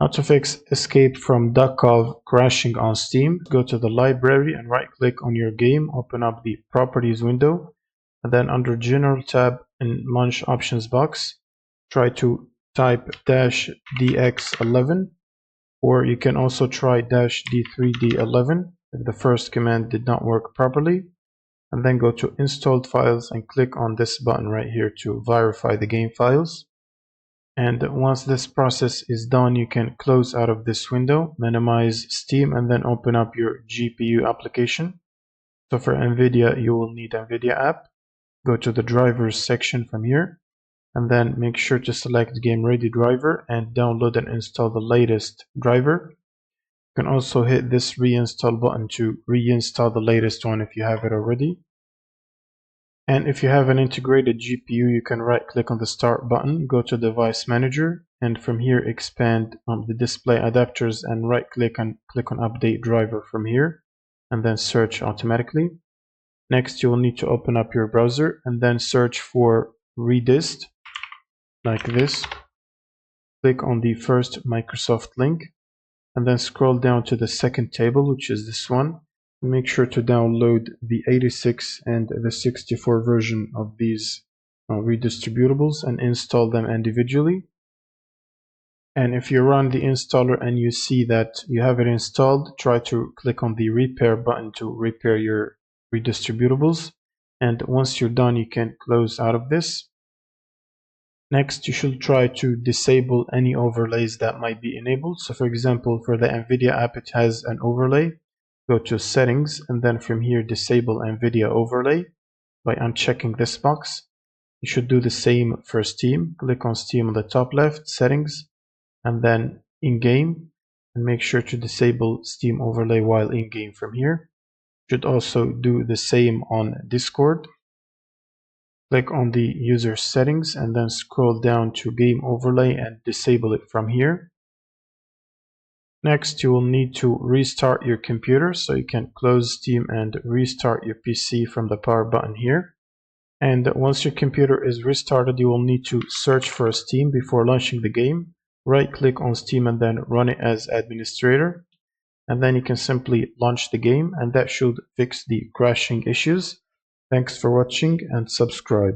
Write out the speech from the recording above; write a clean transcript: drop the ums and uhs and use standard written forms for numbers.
Now to fix Escape From Duckov crashing on Steam, go to the library and right click on your game, open up the properties window, and then under General tab in Launch Options box, try to type -dx11, or you can also try -d3d11 if the first command did not work properly, and then go to Installed Files and click on this button right here to verify the game files. And once this process is done, you can close out of this window, minimize Steam, and then open up your GPU application. So for NVIDIA, you will need NVIDIA app. Go to the drivers section from here, and then make sure to select Game Ready driver and download and install the latest driver. You can also hit this reinstall button to reinstall the latest one if you have it already. And if you have an integrated GPU, you can right click on the start button, go to device manager, and from here expand the display adapters and right click and click on update driver from here, and then search automatically. Next, you will need to open up your browser and then search for redist like this. Click on the first Microsoft link and then scroll down to the second table, which is this one. Make sure to download the 86 and the 64 version of these redistributables and install them individually. And if you run the installer and you see that you have it installed, try to click on the repair button to repair your redistributables. And once you're done, you can close out of this. Next, you should try to disable any overlays that might be enabled. So for example, for the NVIDIA app, it has an overlay. Go to settings and then from here disable NVIDIA overlay by unchecking this box. You should do the same for Steam. Click on Steam on the top left, settings, and then in-game, and make sure to disable Steam overlay while in-game from here. You should also do the same on Discord. Click on the user settings and then scroll down to game overlay and disable it from here. Next, you will need to restart your computer, so you can close Steam and restart your PC from the power button here. And once your computer is restarted, you will need to search for Steam before launching the game. Right click on Steam and then run it as administrator. And then you can simply launch the game, and that should fix the crashing issues. Thanks for watching and subscribe.